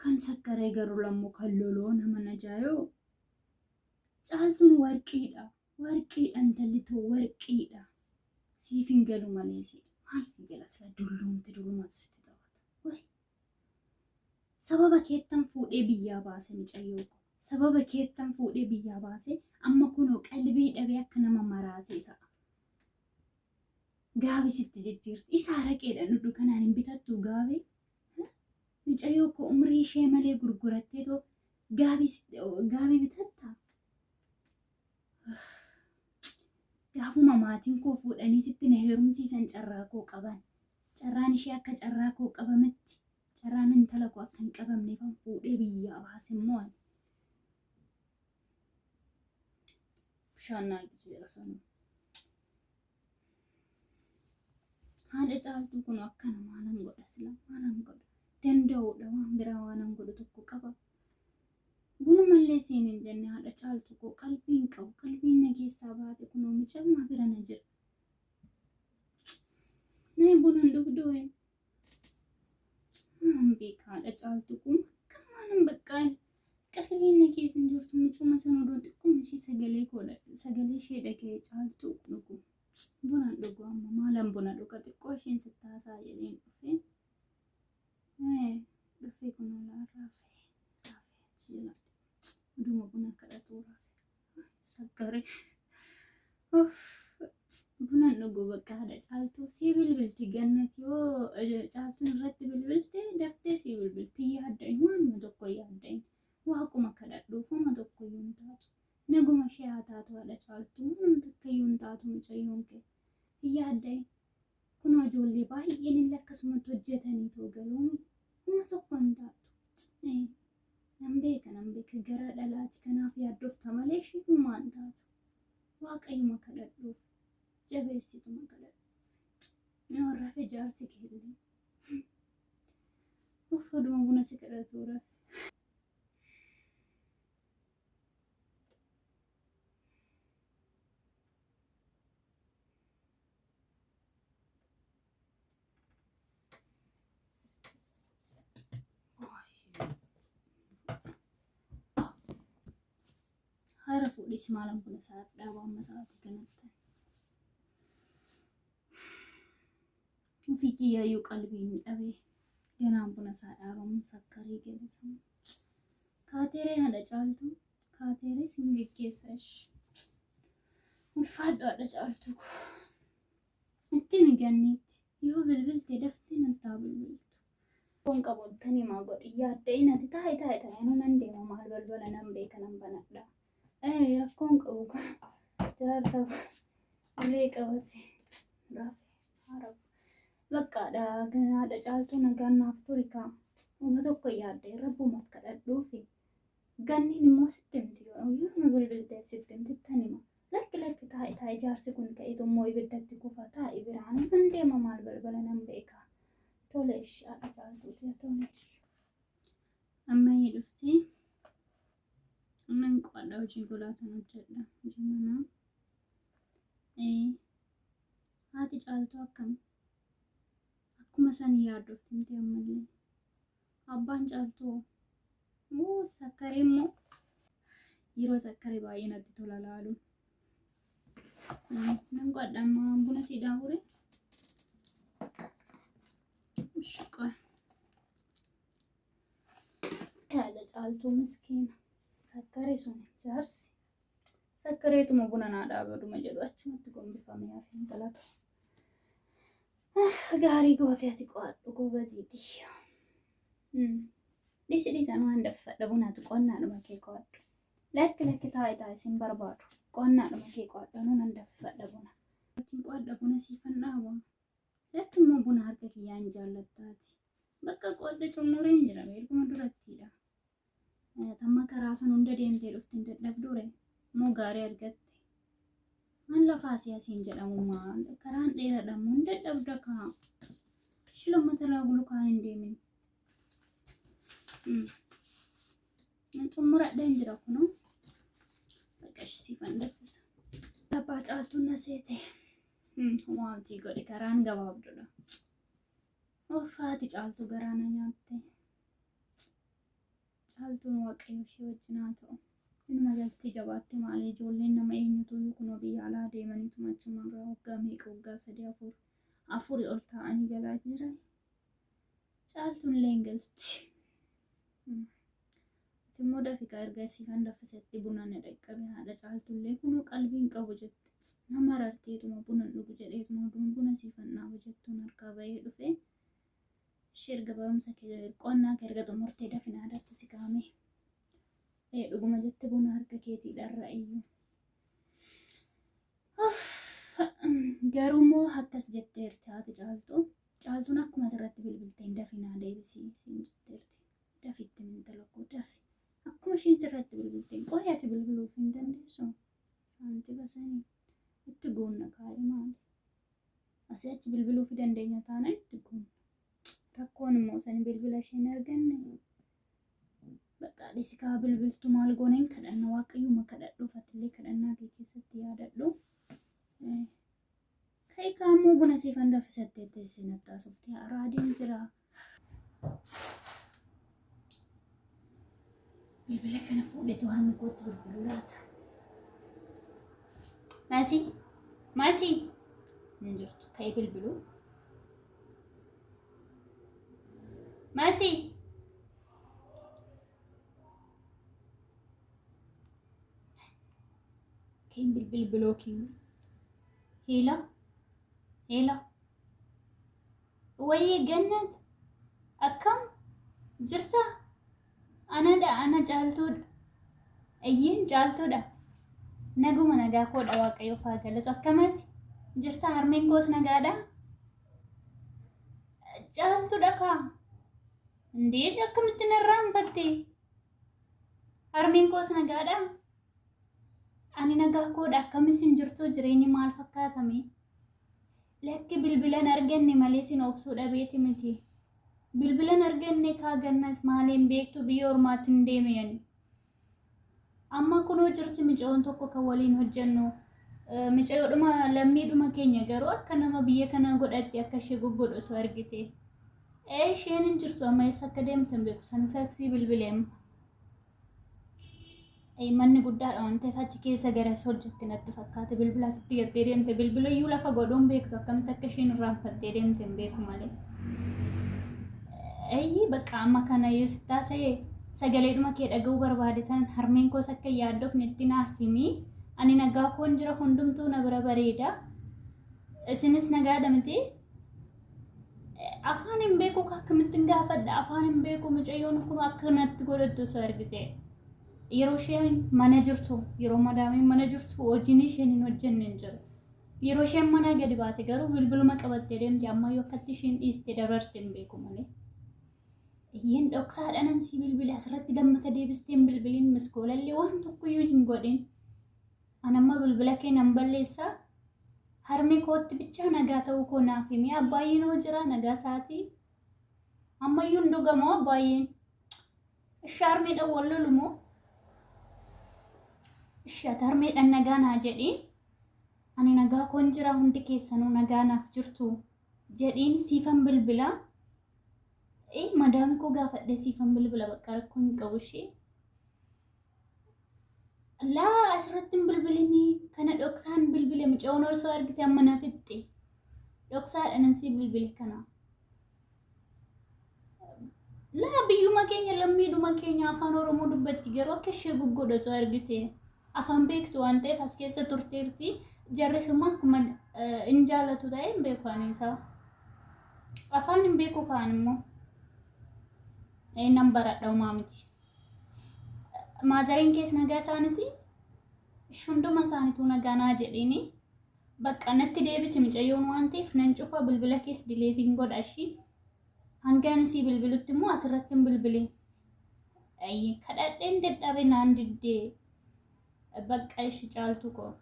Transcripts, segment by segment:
kan sakkaree garuu lammoo kan loloo nama najaayoo caaltuun warqiidha. Warqiidha intalli too warqiidha. Siif hin galu malee si maal si gala sila dullumaatu sitti taphata. Sababa keettan fuudhee biyyaa baase mucayyoo ko. Sababa keettan fuudhee biyyaa baase amma kunoo qalbii dhabee akka nama maraatee ta'a. Gaabii sitti jijjiirti. Isa araqeedha nuti kanaan hin bitattu gaabii. Mucayyoo ko umrii ishee malee gurgurattee too gaabii bitatta. Gaafuma maatiin koo fuudhanii sitti na heerumsiisan carraa koo qaban. Carraan ishee akka carraa koo qabametti. Carraan intala koo akka hin qabamneef fuudhee biyyaa baase immoo ani. Bishaan naa jijjiira sanuu. Haadha caaltuu kun akkana maalan godha sila maalan godha. Danda'uudha waan biraa waanan godhu tokko qaba. Buna mallee siin hin jenne haadha caaltuu koo qalbiin qabu qalbiin na keessaa baate kunoo mucammaa bira na jira. Mee buna hin dhugduu beeka haadha caaltuu kun akka maalan baqqaa qalbiin na keessa hin jirtu mucuma sana odoo xiqquma ishee sagalee ishee dhaga'ee caaltuu dhugu. Buna dhugu amma maalan buna dhuga xiqqoo isheen sitti haasaa jedheen dhufee. Dhufee kunoo raafee jira. Duma buna kadhatu raafee. Sakkaree. Buna dhugu bakka haadha caaltuu sii bilbilti gannati yoo caaltuun irratti bilbilte daftee sii bilbilti yaaddain waanuma tokko yaaddain. Waaquma kadhadhuuf uma tokko iyyuu hin taatu. Naguma ishee haa taatu haadha caaltuu waanuma tokko iyyuu hin taatu mucayyoon kee. Yaaddain kunoo ijoollee baay'een illee akkasumatti hojjetanii too galuun uma tokko hin taatu. Nan beeka gara dhalaati kanaaf yaaddofta malee ishee uumaa hin taatu. Waaqayyuma kadhadhuuf jabeessituma kadhadhuuf. Yoo rafe jaarsi keellee. Uffaduma buna si kadhatu rafe. Hara fuudhis maalan buna isaaf dhaabaa amma sa'aatii kanatti. Ofii kiyyaayyuu qalbiin dhabee ganaan buna isaa dhaabamu sakkaree geessisu. Kaateeree haadha caaltuu kaateeree siin geggeessash. Ulfaadhu haadha caaltuu ko. Ittiin ganniitti yoo bilbilte daftee nattaa bilbiltu. Kun qabottanii maa godhi yaadda'in ati taa'e numan deema maal balbala nan beeka nan banadha. Rakkoon qabu jaarsa ulee qabate raafee haarafu. Baqqaadha haadha caaltuu nagaan naaf turi kaa. Uma tokko yaadde rabbumaaf kadhadhuufi. Ganniin immoo sitti himti yoo bilbilteef sitti himti tanima. Lakki taa'e jaarsi kun ka'eetu immoo ibiddatti kufa taa'e biraan nan deema maal balbala nan beeka. Toleesh haadha caaltuuti toleesh. Amma hii dhufti. Nan qo'adha hojii golaatan hojjedha. Hojii manaa. Haati caaltuu akkam? Akkuma sanii yaaddofti miti ammallee. Abbaan caaltuu sakkaree immoo yeroo sakkaree baay'ee natti tola laalu. Nan qo'adha amma buna si daakure. Shuqqa. Haadha caaltuu miskiina. Sakkaree sun jaarsi. Sakkareetuma buna naa dhaabaduma jedhu achumatti gombifamee hafe hin galatu. Gaarii gootee ati qo'adhu gobaziiti. Dhiisaan waan daffadha bunaatu qonnaadhuma kee qo'adhu. Lakki taa'e sin barbaadu. Qonnaadhuma kee qo'adhu nan daffadha buna. Ittiin qo'adha buna siifan dhaaba. Lakki immoo buna harka kiyyaan jaallattaati. Bakka qo'adha xumureen jira beekuma durattiidha. Tamma karaa san hunda deemtee dhuftiin dadhabdure moo gaarii argatte. An lafaa siyaasiin jedhamu maal karaan dheeradhamu hin dadhabda kaa. Shilammata laa bulu kaan hin deemin. Xumuradha hin jira kunoo. Baqash siifan daffisa. Abbaa caaltuun na seete. Waanti godhe karaan gabaabdudha. Uffaati caaltu garaana nyaatte. Caaltuun waaqayyo ishee wajjin haa ta'u. Ilma galtii jabaatti maali ijoolleen nama eenyutu kunoo biyya alaa deemaniitu machumarraa waggaa meeqa waggaa 3 4 ol ta'anii galaa jiran. Caaltuun illee hin galti. Immoo dafiqa ergasii kan daffisetti buna na dhaqqabe haadha caaltullee kunoo qalbiin qabu jette. Nama rarteetuma buna dhugu jedheetuma buna siifannaa hojjettuun harkaa bahee dhufe. Shirga barumsa qonnaa erga xumurtee dafinaa datti si kaame. Dhuguma jette buna harka keetii dharra iyyuu. Garuu immoo akkas jetteerti haati caaltuu. Caaltuun akkuma asirratti bilbilteen dafinaa deebisii siin jetteerti. Dafitti intala koo dafi. Akkuma ishiin sirratti bilbilteen qoyyaati bilbiluuf hin dandeessu. Saanti basanii itti goonna kaa'ee maali? Asii achi bilbiluuf dandeenya taana itti goonna. Rakkoon immoo san bilbila isheen arganne. Bakka dhisikaa bilbiltu maal gooneen kadhanna waaqayyuma kadhadhuuf atillee kadhannaa kee keessatti yaadadhu. Ka'ika ammoo buna siifan daffisattee teessee nattaasofte araadiin jira. Bilbila kana fuudheetu harmi kootti bilbiluu laata. Maasii hin jirtu ka'ee bilbiluu. Maasii ka'een bilbiloo kiin Hela wayii gannat akkam jirta ana caaltuudha. Ayyiin caaltuudha. Naguma nagaa koodha waaqayyo faa galatu akkamatti jirta harmeen koos nagaadha. Caaltuudha kaa ndee akkamitti narraanfatte harmeen koos nagaadha. Ani nagaa koodha akkamisin jirtu jireenyi maal fakkaatame. Lakki bilbilan arganne malee sin obsuu dhabeeti miti. Bilbilan arganne kaa gannas maaliin beektu biyya ormaatiin deemeyan. Amma kunoo jirti micoon tokko kan waliin hojjennu. Micoodhuma lammiidhuma keenya garuu akka nama biyya kana godhatti akka ishee goggodhu osoo argite. Isheen hin jirtu amma eessa akka deemte hin beeku san fasii bilbileema. Manni guddaadha waan ta'eef achi keessa garas hojjette natti fakkaate bilbila asitti gattee deemte bilbila iyyuu lafa godhuun beektu akkamitti akka isheen irraanfattee deemte hin beeku malee. Bakka amma kana yoo sittaasa'ee sagaleedhuma kee dhaga'uu barbaade tanan harmeen koos akka yaaddoof netti naaf himi. Ani nagaa koon jira hundumtuu na bira bareeda. Isinis nagaadha miti. Afaan hin beeku akkamittiin gaafadha afaan hin beeku mucayyoon kun akka natti godhattu osoo argite. Yeroo isheen mana jirtu yeroo madaamiin mana jirtu hojiin isheen hin hojjenne hin jiru. Yeroo isheen mana gadi baate garuu bilbiluma qabattee deemti ammayyuu akkatti isheen dhiiste dabarte hin beeku malee. Iyyeen dhoksaadhaan si bilbile asirratti dammata deebisteen bilbiliin miskoolallee waan tokkoyyuu hin godhin. Anamma bilbila kee nan balleessaa harmi kootti bichaa nagaa ta'uu koo naaf himi abbaayyiin hoo jira nagaa isaatii. Ammayyuu hin dhugamoo abbaayyiin. Harmeedhaan wal lolumoo? Harmeedhaan nagaa naa jedhiin. Ani nagaa koon jira hundi keessanuu nagaa naaf jirtu jedhiin siifan bilbila. Madaami koo gaafadhe siifan bilbila bakka rakkoo hin qabu ishee. Laa asirratti hin bilbilinii kana dhoksaan bilbile mucaa'oon osoo argite amma na fixxe. Dhoksaadhaan si bilbile kana. Laa biyyuma keenya lammiidhuma keenya afaan Oromoo dubbatti garuu akka ishee goggodhu osoo argite. Afaan beektu waan ta'eef as keessa turteerti. Jarrisummaa akkuma hin jaallatu ta'e hin beeku ani isaa. Afaan hin beeku kaan immoo. Nan baradha uumaa miti. Maazariin keessa nagaa isaaniiti. Shunduma isaaniitu nagaa naa jedhiini. Bakka natti deebiti mucayyoon waan ta'eef nan cufa bilbila keessa dileetiin godha ishii. Hangaan isii bilbilutti immoo asirratti hin bilbilin. Kadhadheen dadhabe naan diddee. Bakka ishii caaltu koo.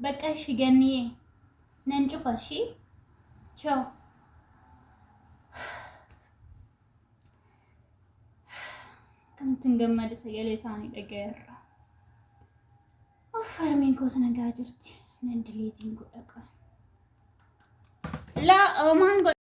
Bakka ishii ganniyee. Nan cufa ishii. Ciao. Kamtiin gammada sagalee isaanii dhaga'eerra. Harmeen koos nagaa jirti. Nan dileetiin godha qaba. لا مانجو